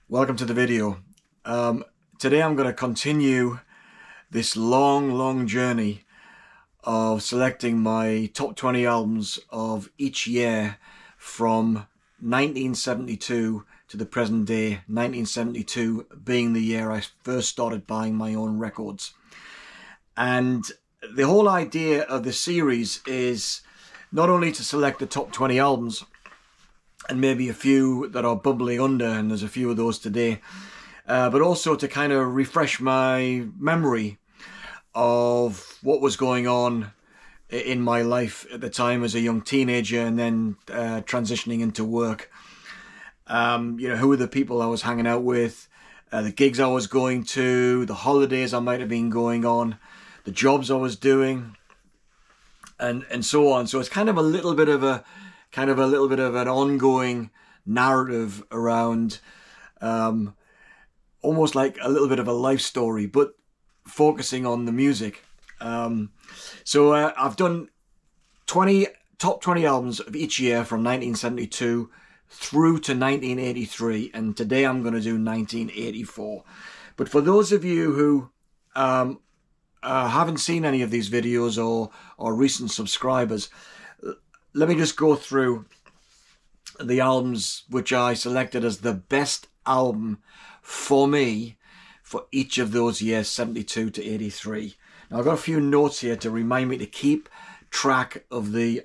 Welcome to the video. Today I'm going to continue this long journey of selecting my top 20 albums of each year from 1972 to the present day, 1972 being the year I first started buying my own records. And the whole idea of this series is not only to select the top 20 albums, and maybe a few that are bubbling under, and there's a few of those today, but also to kind of refresh my memory of what was going on in my life at the time as a young teenager, and then transitioning into work. Who were the people I was hanging out with, the gigs I was going to, the holidays I might have been going on, the jobs I was doing, and so on. So it's kind of a little bit of an ongoing narrative around almost like a little bit of a life story, but focusing on the music. So I've done top 20 albums of each year from 1972 through to 1983, and today I'm going to do 1984. But for those of you who haven't seen any of these videos or recent subscribers, let me just go through the albums which I selected as the best album for me for each of those years, 72 to 83. Now I've got a few notes here to remind me to keep track of the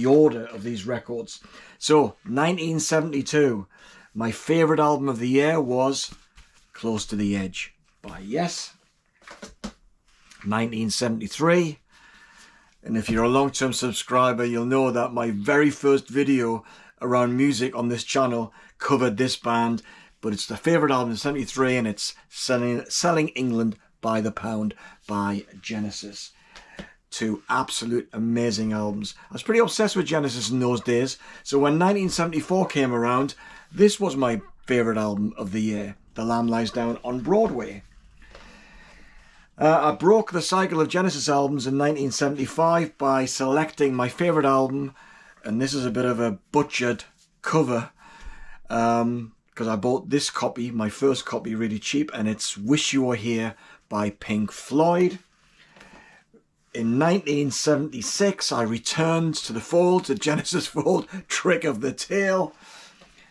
order of these records. So 1972, my favourite album of the year was Close to the Edge by Yes. 1973. And if you're a long-term subscriber, you'll know that my very first video around music on this channel covered this band, but it's the favourite album in 73, and it's Selling England by the Pound by Genesis. Two absolute amazing albums. I was pretty obsessed with Genesis in those days, so when 1974 came around, this was my favourite album of the year, The Lamb Lies Down on Broadway. I broke the cycle of Genesis albums in 1975 by selecting my favourite album, and this is a bit of a butchered cover, because I bought this copy, my first copy, really cheap, and it's Wish You Were Here by Pink Floyd. In 1976, I returned to the fold, to Genesis fold, Trick of the Tail.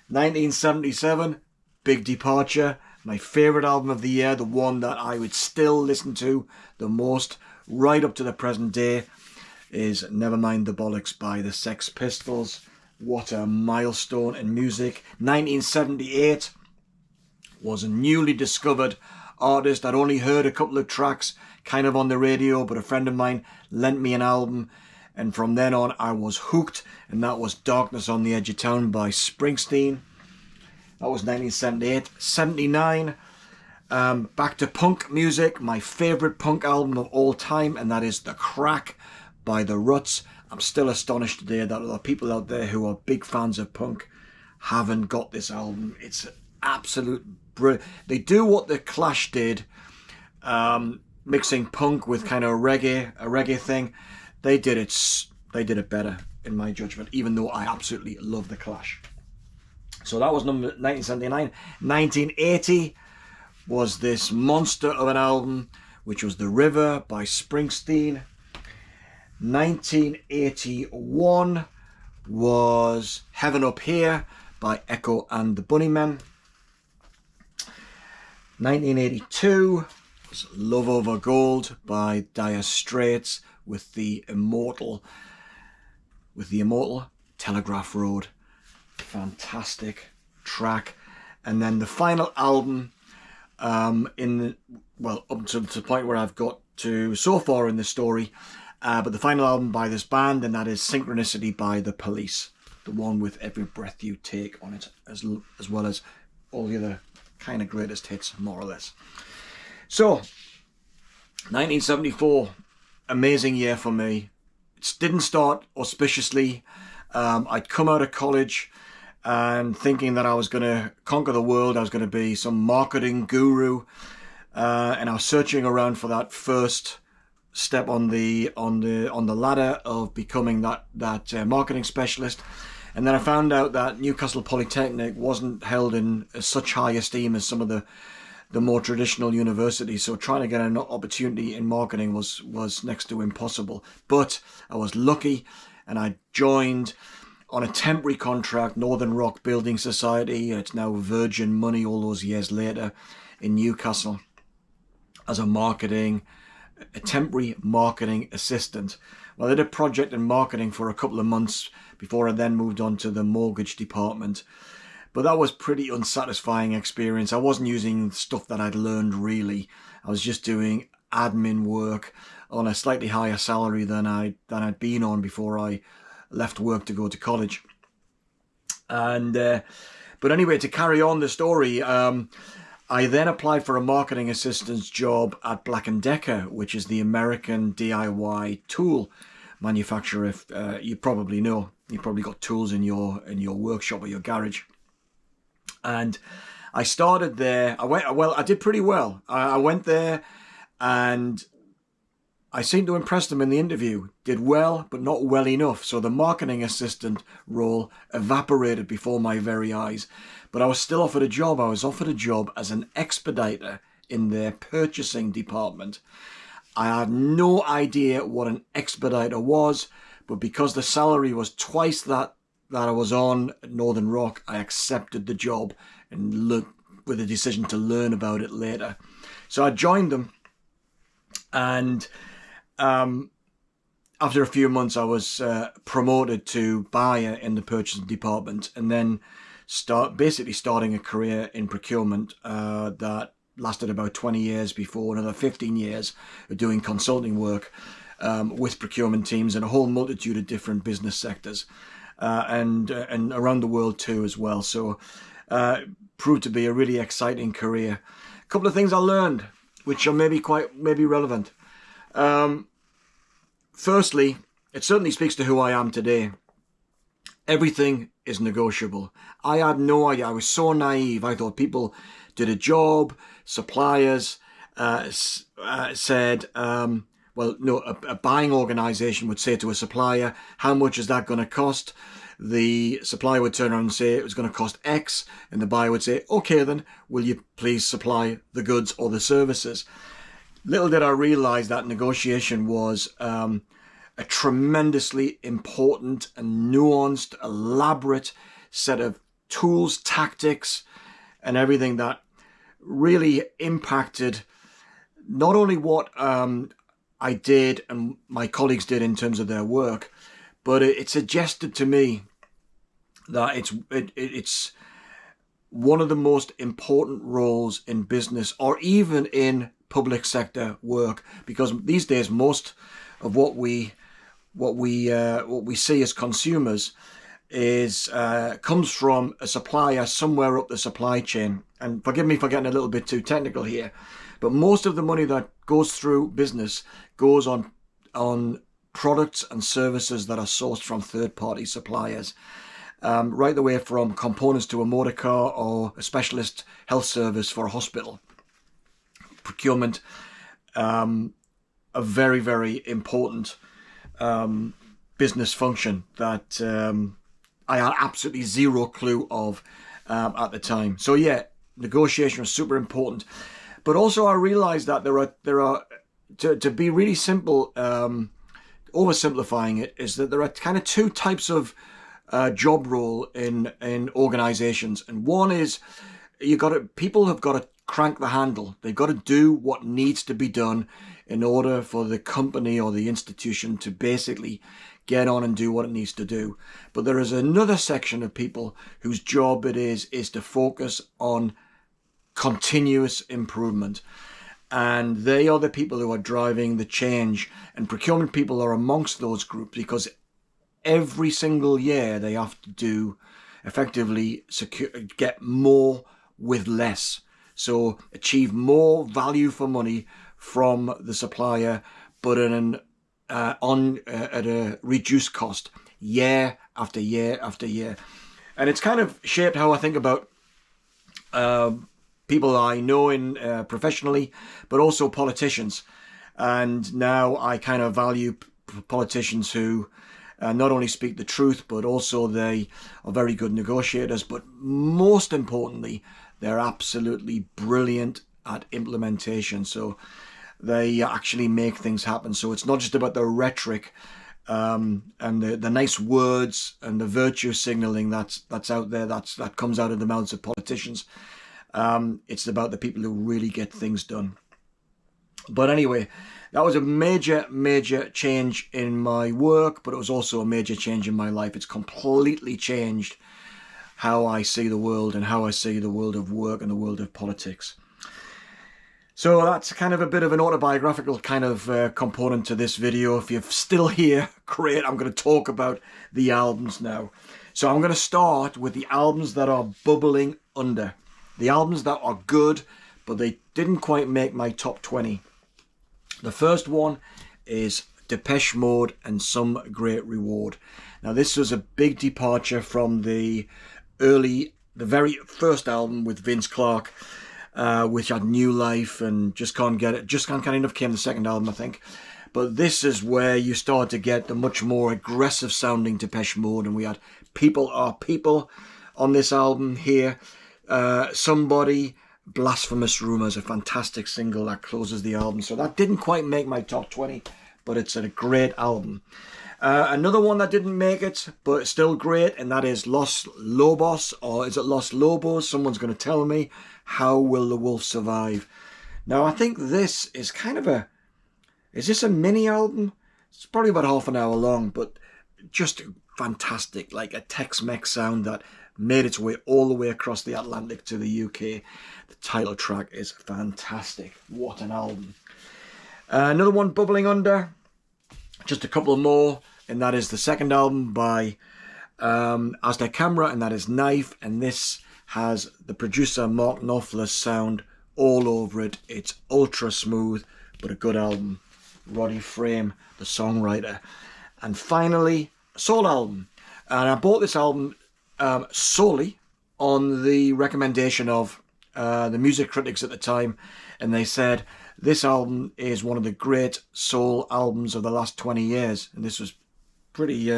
1977, big departure. My favourite album of the year, the one that I would still listen to the most right up to the present day, is Nevermind the Bollocks by the Sex Pistols. What a milestone in music. 1978 was a newly discovered artist. I'd only heard a couple of tracks kind of on the radio, but a friend of mine lent me an album, and from then on I was hooked, and that was Darkness on the Edge of Town by Springsteen. That was 1978. 79, back to punk music, my favourite punk album of all time, and that is The Crack by The Ruts. I'm still astonished today that there are people out there who are big fans of punk haven't got this album. It's absolute brilliant. They do what The Clash did, mixing punk with kind of a reggae thing. They did it better, in my judgment, even though I absolutely love The Clash. So that was number 1979. 1980 was this monster of an album, which was The River by Springsteen. 1981 was Heaven Up Here by Echo and the Bunnymen. 1982 was Love Over Gold by Dire Straits with the immortal Telegraph Road. Fantastic track. And then the final album up to the point where I've got to so far in the story, but the final album by this band, and that is Synchronicity by The Police, the one with Every Breath You Take on it, as well as all the other kind of greatest hits, more or less. So 1974, amazing year for me. It didn't start auspiciously. I'd come out of college and thinking that I was going to conquer the world. I was going to be some marketing guru, and I was searching around for that first step on the ladder of becoming that marketing specialist. And then I found out that Newcastle Polytechnic wasn't held in such high esteem as some of the more traditional universities. So trying to get an opportunity in marketing was next to impossible. But I was lucky, and I joined on a temporary contract, Northern Rock Building Society. It's now Virgin Money all those years later in Newcastle, as a temporary marketing assistant. Well, I did a project in marketing for a couple of months before I then moved on to the mortgage department. But that was pretty unsatisfying experience. I wasn't using stuff that I'd learned really. I was just doing admin work on a slightly higher salary than I'd been on before I left work to go to college. And but anyway, to carry on the story, I then applied for a marketing assistant's job at Black & Decker, which is the American DIY tool manufacturer. If you probably know, you probably got tools in your workshop or your garage. And I started there. I did pretty well. I went there, and I seemed to impress them in the interview. Did well, but not well enough. So the marketing assistant role evaporated before my very eyes. But I was still offered a job. I was offered a job as an expediter in their purchasing department. I had no idea what an expediter was, but because the salary was twice that I was on at Northern Rock, I accepted the job and with a decision to learn about it later. So I joined them, and after a few months I was promoted to buyer in the purchasing department, and then starting a career in procurement that lasted about 20 years before another 15 years of doing consulting work with procurement teams in a whole multitude of different business sectors. And around the world too as well. So proved to be a really exciting career. A couple of things I learned, which are maybe relevant. Firstly, it certainly speaks to who I am today. Everything is negotiable. I had no idea. I was so naive. I thought people did a job. Suppliers said, well, no, a buying organisation would say to a supplier, how much is that going to cost? The supplier would turn around and say it was going to cost X, and the buyer would say, okay then, will you please supply the goods or the services? Little did I realise that negotiation was a tremendously important and nuanced, elaborate set of tools, tactics, and everything that really impacted not only what I did and my colleagues did in terms of their work, but it suggested to me that it's one of the most important roles in business or even in public sector work, because these days most of what we see as consumers is comes from a supplier somewhere up the supply chain. And forgive me for getting a little bit too technical here, but most of the money that goes through business goes on products and services that are sourced from third-party suppliers, right the way from components to a motor car or a specialist health service for a hospital. Procurement, a very, very important business function that I had absolutely zero clue of at the time. So yeah, negotiation was super important. But also I realized that there are to be really simple, oversimplifying it, is that there are kind of two types of job role in organizations. And one is people have got to crank the handle. They've got to do what needs to be done in order for the company or the institution to basically get on and do what it needs to do. But there is another section of people whose job it is to focus on continuous improvement. And they are the people who are driving the change. And procurement people are amongst those groups, because every single year they have to effectively get more with less. So achieve more value for money from the supplier, but at a reduced cost year after year after year. And it's kind of shaped how I think about people I know in professionally, but also politicians. And now I kind of value politicians who not only speak the truth, but also they are very good negotiators. But most importantly, they're absolutely brilliant at implementation. So they actually make things happen. So it's not just about the rhetoric and the nice words and the virtue signaling that's out there, that comes out of the mouths of politicians. It's about the people who really get things done. But anyway, that was a major change in my work, but it was also a major change in my life. It's completely changed how I see the world and how I see the world of work and the world of politics. So that's kind of a bit of an autobiographical kind of component to this video. If you're still here, great. I'm going to talk about the albums now. So I'm going to start with the albums that are bubbling under. The albums that are good, but they didn't quite make my top 20. The first one is Depeche Mode and Some Great Reward. Now this was a big departure from the very first album with Vince Clarke, which had New Life and Just Can't Get It. Just Can't Get Enough came the second album, I think. But this is where you start to get the much more aggressive sounding Depeche Mode, and we had People Are People on this album here. Somebody, Blasphemous Rumours, a fantastic single that closes the album. So that didn't quite make my top 20, but it's a great album. Another one that didn't make it, but still great, and that is Los Lobos, or is it Los Lobos? Someone's going to tell me. How Will the Wolf Survive? Now, I think this is kind of is this a mini album? It's probably about half an hour long, but just fantastic, like a Tex-Mex sound that made its way all the way across the Atlantic to the UK. The title track is fantastic. What an album. Another one bubbling under, just a couple more, and that is the second album by Aztec Camera, and that is Knife, and this has the producer Mark Knopfler's sound all over it. It's ultra smooth, but a good album. Roddy Frame, the songwriter. And finally, a soul album. And I bought this album solely on the recommendation of the music critics at the time, and they said this album is one of the great soul albums of the last 20 years, and this was pretty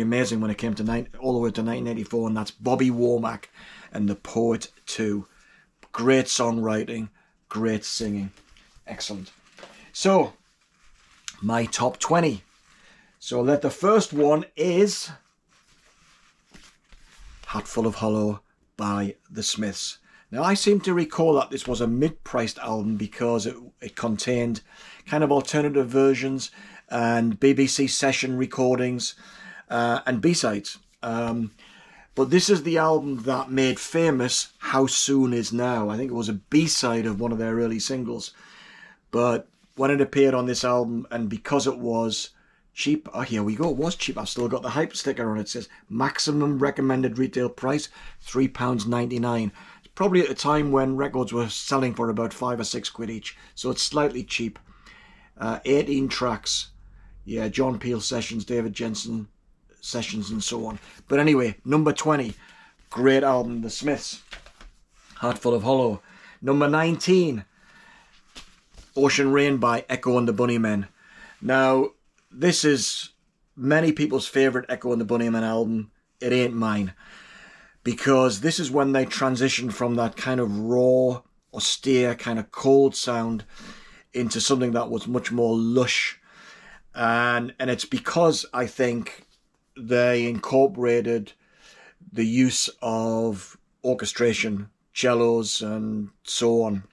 amazing when it came to all the way to 1984, and that's Bobby Womack and The Poet 2. Great songwriting, great singing, excellent. So my top 20. So the first one is Hatful of Hollow by The Smiths. Now I seem to recall that this was a mid-priced album because it contained kind of alternative versions and BBC session recordings and B-sides. But this is the album that made famous How Soon Is Now. I think it was a B-side of one of their early singles. But when it appeared on this album, and because it was cheap, oh here we go, it was cheap. I've still got the hype sticker on it. It says maximum recommended retail price, £3.99. It's probably at a time when records were selling for about £5 or £6 each. So it's slightly cheap. 18 tracks. Yeah, John Peel sessions, David Jensen sessions and so on. But anyway, number 20, great album, The Smiths, Heartful of Hollow. Number 19, Ocean Rain by Echo and the Bunnymen. Now, this is many people's favourite Echo and the Bunnymen album. It ain't mine. Because this is when they transitioned from that kind of raw, austere, kind of cold sound into something that was much more lush. And it's because I think they incorporated the use of orchestration, cellos and so on,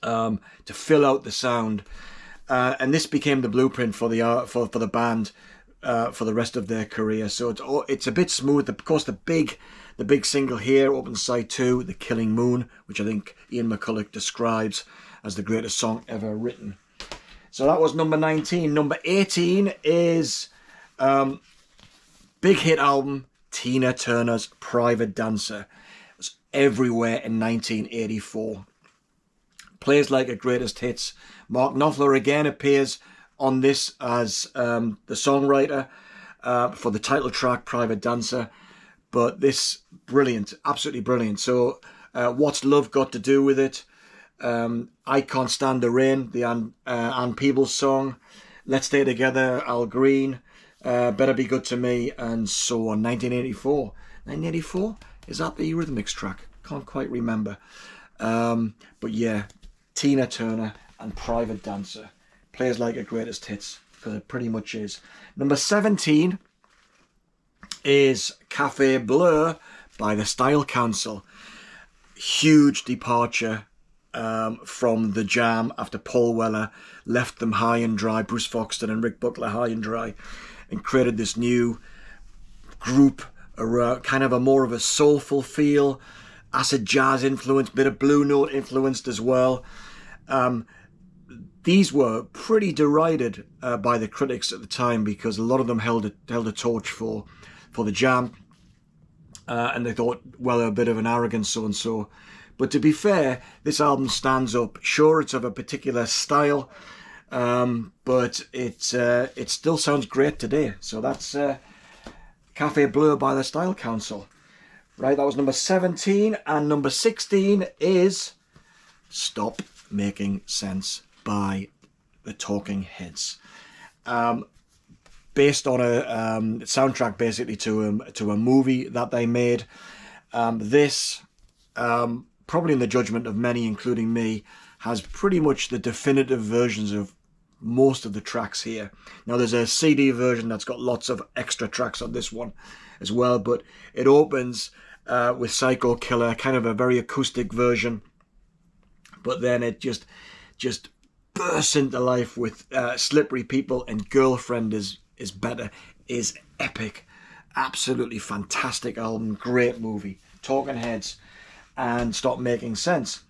to fill out the sound. And this became the blueprint for the band for the rest of their career. So it's a bit smooth. Of course, the big single here opens side 2, The Killing Moon, which I think Ian McCulloch describes as the greatest song ever written. So that was number 19. Number 18 is big hit album, Tina Turner's Private Dancer. It was everywhere in 1984. Plays like a greatest hits. Mark Knopfler again appears on this as the songwriter for the title track, Private Dancer. But this, brilliant, absolutely brilliant. So What's Love Got to Do with It? I Can't Stand the Rain, the Ann Peebles song. Let's Stay Together, Al Green. Better Be Good to Me, and so on. 1984. 1984? Is that the Eurythmics track? Can't quite remember. But yeah, Tina Turner and Private Dancer. Plays like a greatest hits, because it pretty much is. Number 17 is Cafe Bleu by the Style Council. Huge departure from the Jam after Paul Weller left them high and dry, Bruce Foxton and Rick Buckler high and dry, and created this new group around kind of a more of a soulful feel, acid jazz influence, bit of Blue Note influenced as well. These were pretty derided by the critics at the time, because a lot of them held a torch for the Jam, and they thought, well, they're a bit of an arrogant so-and-so. But to be fair, this album stands up. Sure, it's of a particular style, but it still sounds great today. So that's Cafe Bleu by the Style Council. Right, that was number 17. And number 16 is Stop Making Sense by the Talking Heads. Based on a soundtrack basically to a movie that they made. This, probably in the judgment of many, including me, has pretty much the definitive versions of most of the tracks here. Now there's a CD version that's got lots of extra tracks on this one as well, but it opens with Psycho Killer, kind of a very acoustic version, but then it just bursts into life with Slippery People and Girlfriend is Better, is epic. Absolutely fantastic album, great movie. Talking Heads and Stop Making Sense.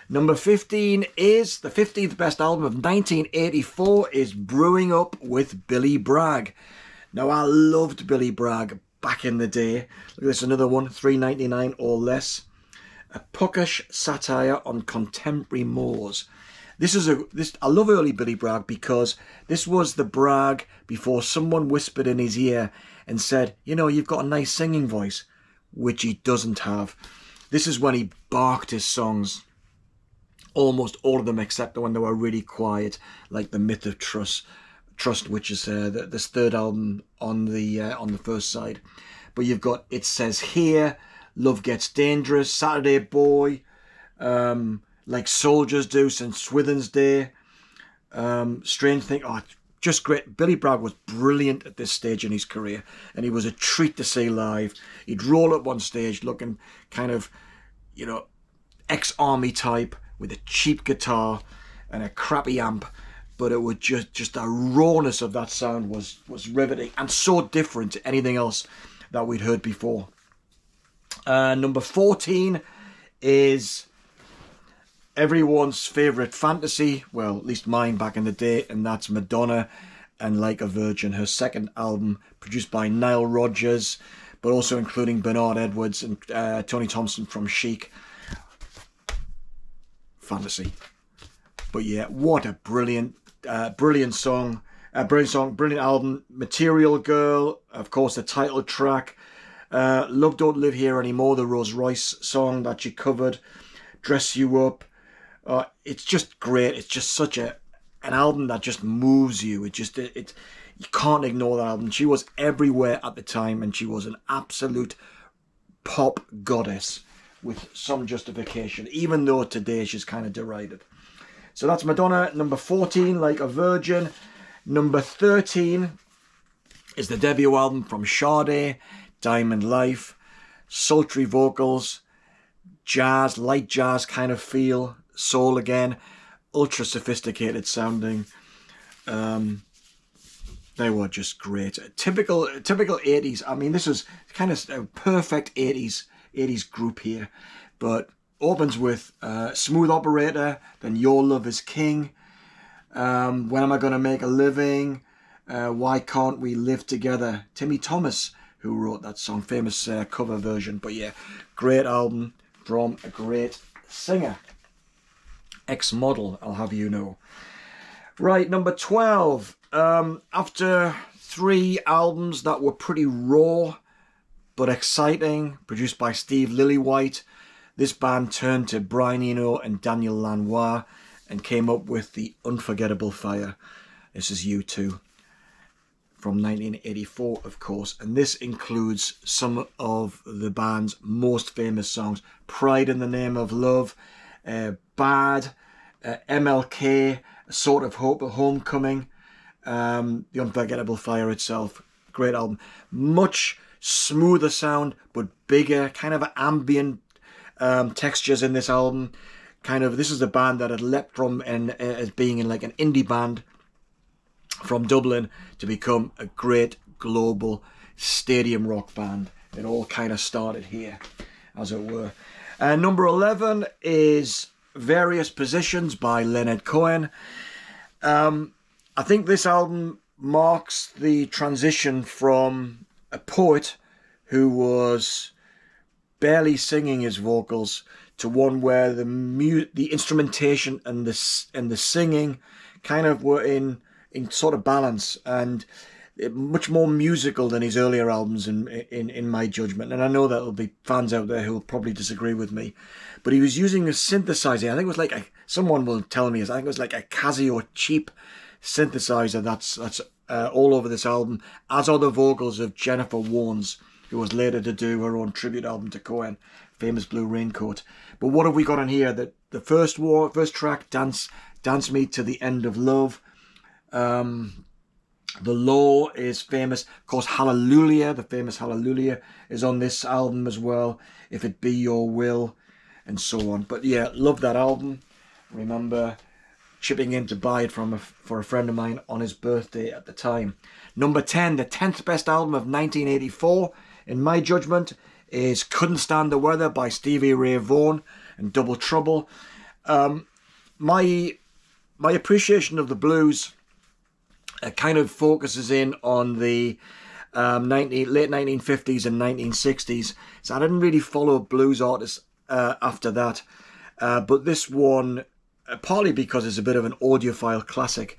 Number 15 is the 15th best album of 1984 is Brewing Up with Billy Bragg. Now, I loved Billy Bragg back in the day. Look at this, another one, $3.99 or less. A puckish satire on contemporary mores. I love early Billy Bragg, because this was the Bragg before someone whispered in his ear and said, you know, you've got a nice singing voice, which he doesn't have. This is when he barked his songs, almost all of them except the one that were really quiet, like The Myth of Trust, which is this third album on the first side. But you've got It Says Here, Love Gets Dangerous, Saturday Boy, Like Soldiers Do, St. Swithin's Day, Strange Thing. Oh, just great. Billy Bragg was brilliant at this stage in his career, and he was a treat to see live. He'd roll up on stage looking kind of, you know, ex-army type with a cheap guitar and a crappy amp, but it was just the rawness of that sound was riveting and so different to anything else that we'd heard before. Number 14 is everyone's favourite fantasy, well, at least mine back in the day, and that's Madonna and Like a Virgin, her second album, produced by Nile Rodgers, but also including Bernard Edwards and Tony Thompson from Chic. Fantasy. But yeah, what a brilliant song, brilliant album. Material Girl, of course, the title track. Love Don't Live Here Anymore, the Rose Royce song that she covered. Dress You Up. It's just great. It's just such an album that just moves you. You can't ignore that album. She was everywhere at the time, and she was an absolute pop goddess with some justification, even though today she's kind of derided. So that's Madonna. Number 14, Like a Virgin. Number 13 is the debut album from Sade, Diamond Life. Sultry vocals, jazz, light jazz kind of feel, soul again, ultra sophisticated sounding. They were just great. Typical 80s. I mean, this was kind of a perfect 80s group here, but opens with Smooth Operator, then Your Love Is King, When Am I Gonna Make a Living, Why Can't We Live Together. Timmy Thomas, who wrote that song, famous cover version. But yeah, great album from a great singer. Ex-model, I'll have you know. Right, number 12. After 3 albums that were pretty raw but exciting, produced by Steve Lillywhite, this band turned to Brian Eno and Daniel Lanois and came up with the unforgettable Fire. This is U2. from 1984, of course. And this includes some of the band's most famous songs: Pride in the Name of Love, Bad, MLK, A Sort of Hope, A Homecoming, The Unforgettable Fire Itself. Great album. Much smoother sound, but bigger, kind of ambient textures in this album. This is the band that had leapt from as being in like an indie band from Dublin to become a great global stadium rock band. It all kind of started here, as it were. Number 11 is Various Positions by Leonard Cohen. I think this album marks the transition from a poet who was barely singing his vocals to one where the instrumentation and the singing kind of were in sort of balance, and much more musical than his earlier albums in my judgment. And I know there'll be fans out there who will probably disagree with me, but he was using a synthesizer. I think it was like someone will tell me, I think it was like a Casio cheap synthesizer that's all over this album, as are the vocals of Jennifer Warnes, who was later to do her own tribute album to Cohen, Famous Blue Raincoat. But what have we got on here? The first track, Dance Me to the End of Love. The Law is famous. Of course, Hallelujah, the famous Hallelujah, is on this album as well. If It Be Your Will, and so on. But yeah, love that album. Remember chipping in to buy it for a friend of mine on his birthday at the time. Number 10, the 10th best album of 1984, in my judgment, is Couldn't Stand the Weather by Stevie Ray Vaughan and Double Trouble. My appreciation of the blues kind of focuses in on the late 1950s and 1960s. So I didn't really follow blues artists after that. But this one, partly because it's a bit of an audiophile classic,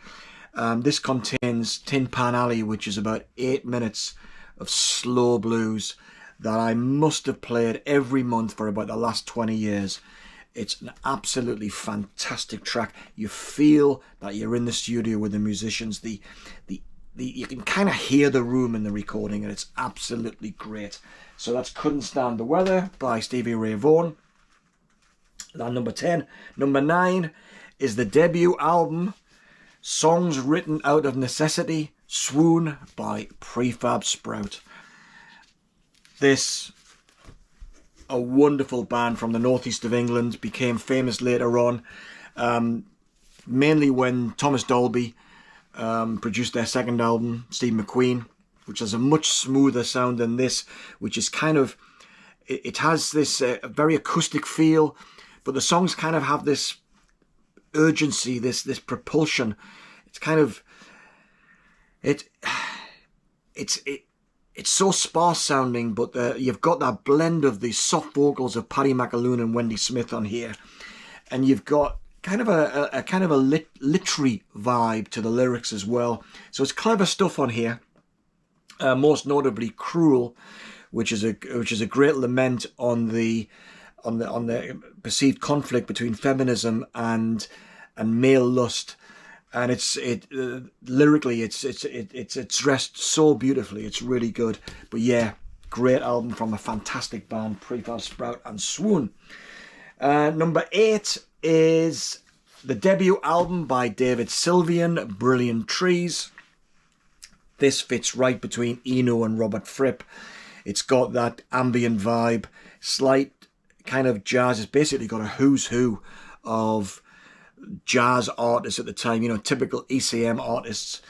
this contains Tin Pan Alley, which is about 8 minutes of slow blues that I must have played every month for about the last 20 years. It's an absolutely fantastic track. You feel that you're in the studio with the musicians. You can kind of hear the room in the recording, and it's absolutely great. So that's Couldn't Stand the Weather by Stevie Ray Vaughan. That's number 10. Number 9 is the debut album, Songs Written Out of Necessity, Swoon by Prefab Sprout. This, a wonderful band from the northeast of England, became famous later on, mainly when Thomas Dolby produced their second album, Steve McQueen, which has a much smoother sound than this, which is kind of, it has this very acoustic feel, but the songs kind of have this urgency, this propulsion. It's kind of, it's so sparse sounding, but you've got that blend of the soft vocals of Paddy McAloon and Wendy Smith on here, and you've got kind of a literary vibe to the lyrics as well. So it's clever stuff on here. Most notably, "Cruel," which is a great lament on the perceived conflict between feminism and male lust. And lyrically, it's dressed so beautifully. It's really good. But yeah, great album from a fantastic band, Prefab Sprout and Swoon. Number 8 is the debut album by David Sylvian, Brilliant Trees. This fits right between Eno and Robert Fripp. It's got that ambient vibe, slight kind of jazz. It's basically got a who's who of jazz artists at the time, typical ECM artists.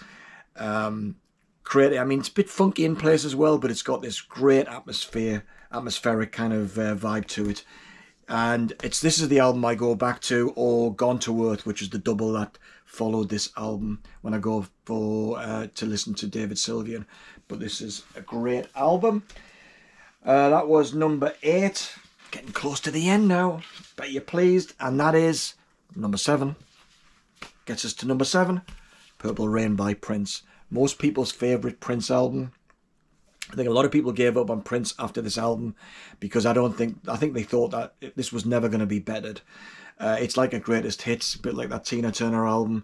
Great. I mean, it's a bit funky in place as well, but it's got this great atmospheric kind of vibe to it. And this is the album I go back to, or Gone to Earth, which is the double that followed this album when I go to listen to David Sylvian. But this is a great album. That was number 8. Getting close to the end now. Bet you're pleased. And that is number 7. Gets us to number 7. Purple Rain by Prince. Most people's favourite Prince album. I think a lot of people gave up on Prince after this album because I think they thought that this was never going to be bettered. It's like a greatest hits, a bit like that Tina Turner album.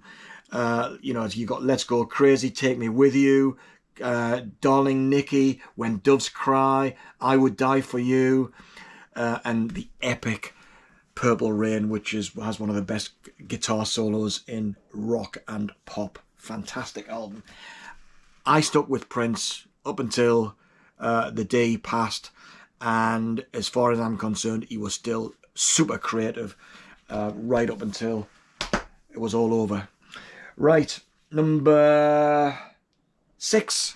You got Let's Go Crazy, Take Me With You, Darling Nikki, When Doves Cry, I Would Die For You, and the epic Purple Rain, which has one of the best guitar solos in rock and pop. Fantastic album. I stuck with Prince up until the day he passed, and as far as I'm concerned, he was still super creative right up until it was all over. Right, number 6.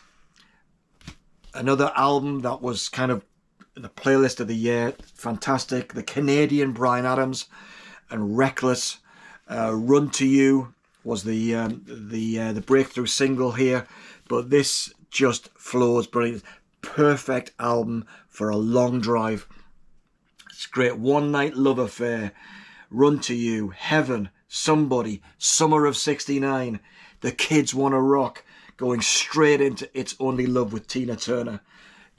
Another album that was kind of the playlist of the year. Fantastic. The Canadian Bryan Adams and Reckless. Run to You was the breakthrough single here, but this just flows brilliant. Perfect album for a long drive. It's great. One Night Love Affair, Run to You, Heaven, Somebody, Summer of '69, The Kids Wanna Rock, going straight into It's Only Love with Tina Turner.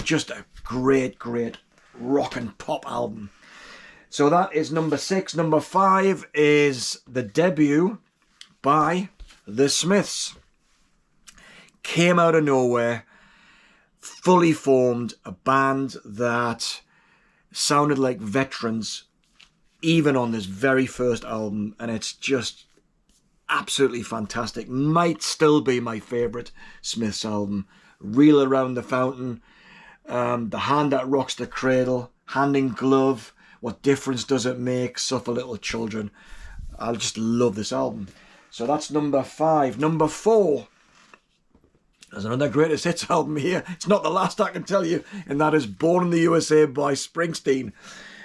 Just a great, great rock and pop album. So that is number 6. Number 5 is the debut by The Smiths. Came out of nowhere, fully formed, a band that sounded like veterans even on this very first album, and it's just absolutely fantastic. Might still be my favourite Smiths album. Reel Around the Fountain, The Hand That Rocks the Cradle, Hand in Glove, What Difference Does It Make, Suffer Little Children. I just love this album. So that's number 5. Number 4, there's another greatest hits album here. It's not the last, I can tell you, and that is Born in the USA by Springsteen.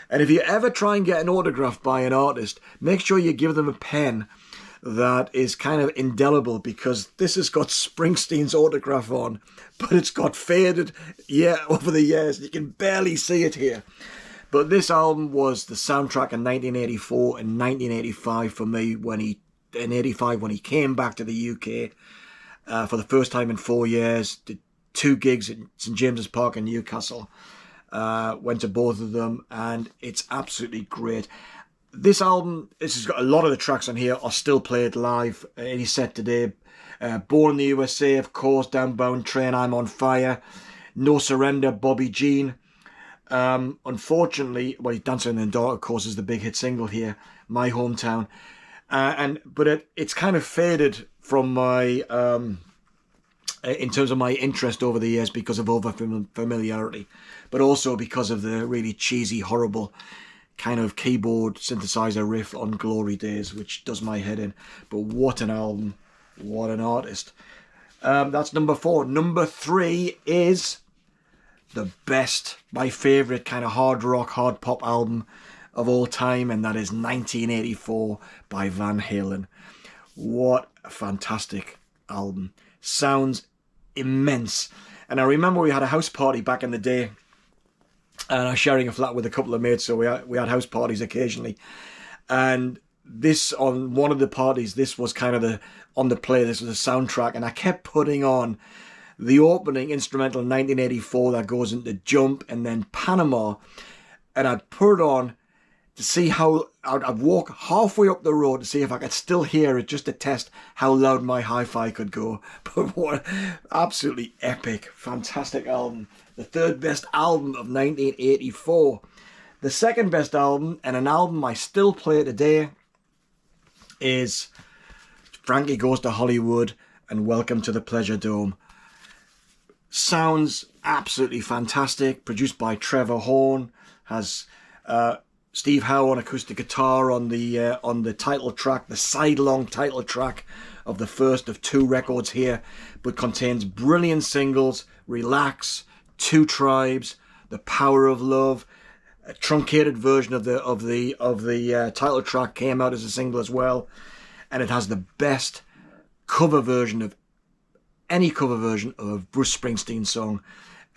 And if you ever try and get an autograph by an artist, make sure you give them a pen that is kind of indelible, because this has got Springsteen's autograph on, but it's got faded over the years. You can barely see it here. But this album was the soundtrack in 1984 and 1985 for me, in 85 when he came back to the UK for the first time in 4 years. Did 2 gigs at St James's Park in Newcastle. Went to both of them, and it's absolutely great. This album, this has got a lot of the tracks on here are still played live. Any set today. Born in the USA, of course, Downbound Train, I'm on Fire, No Surrender, Bobby Jean. Unfortunately, Dancing in the Dark, of course, is the big hit single here, My Hometown. But it's kind of faded from my, in terms of my interest over the years because of over familiarity, but also because of the really cheesy, horrible kind of keyboard synthesizer riff on Glory Days, which does my head in. But what an album, what an artist. That's number 4. Number 3 is the best, my favourite kind of hard rock, hard pop album of all time, and that is 1984 by Van Halen. What a fantastic album. Sounds immense. And I remember we had a house party back in the day, and I was sharing a flat with a couple of mates, so we had house parties occasionally. And this, on one of the parties, this was kind of on the play, this was a soundtrack, and I kept putting on the opening instrumental 1984 that goes into Jump and then Panama, and I'd put it on to see how I'd walk halfway up the road to see if I could still hear it, just to test how loud my hi-fi could go. But what absolutely epic, fantastic album. The 3rd best album of 1984. The 2nd best album, and an album I still play today, is Frankie Goes to Hollywood and Welcome to the Pleasure Dome. Sounds absolutely fantastic. Produced by Trevor Horn. Has Steve Howe on acoustic guitar on the title track, the sidelong title track of the first of 2 records here, but contains brilliant singles: Relax, 2 Tribes, The Power of Love. A truncated version of the title track came out as a single as well, and it has the best cover version of any cover version of a Bruce Springsteen song,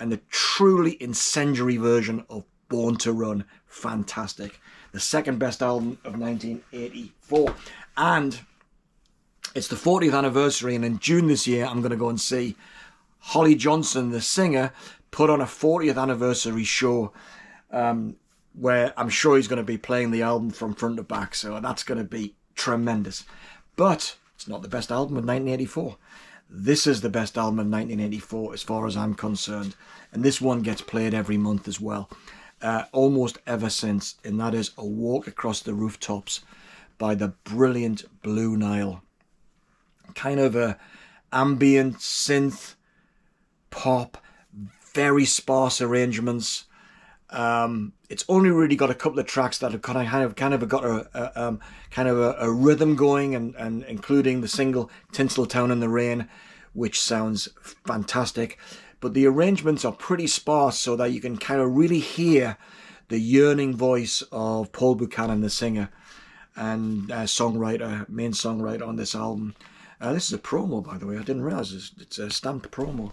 and the truly incendiary version of Born to Run. Fantastic. The 2nd best album of 1984. And it's the 40th anniversary, and in June this year I'm going to go and see Holly Johnson, the singer, put on a 40th anniversary show where I'm sure he's going to be playing the album from front to back, so that's going to be tremendous. But it's not the best album of 1984. This is the best album of 1984 as far as I'm concerned. And this one gets played every month as well. Almost ever since. And that is A Walk Across the Rooftops by the brilliant Blue Nile. Kind of a ambient synth pop, very sparse arrangements. It's only really got a couple of tracks that have kind of got a rhythm going, and including the single Tinseltown in the Rain, which sounds fantastic. But the arrangements are pretty sparse, so that you can kind of really hear the yearning voice of Paul Buchanan, the singer and main songwriter on this album. This is a promo, by the way. I didn't realize it's a stamped promo.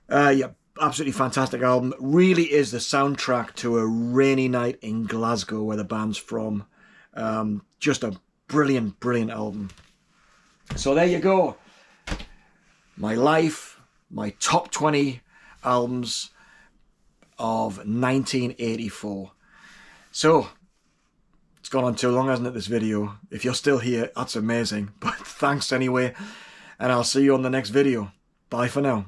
Yeah, absolutely fantastic album. Really is the soundtrack to a rainy night in Glasgow, where the band's from. Just a brilliant, brilliant album. So there you go. My life, my top 20 albums of 1984. So, it's gone on too long, hasn't it, this video? If you're still here, that's amazing. But thanks anyway, and I'll see you on the next video. Bye for now.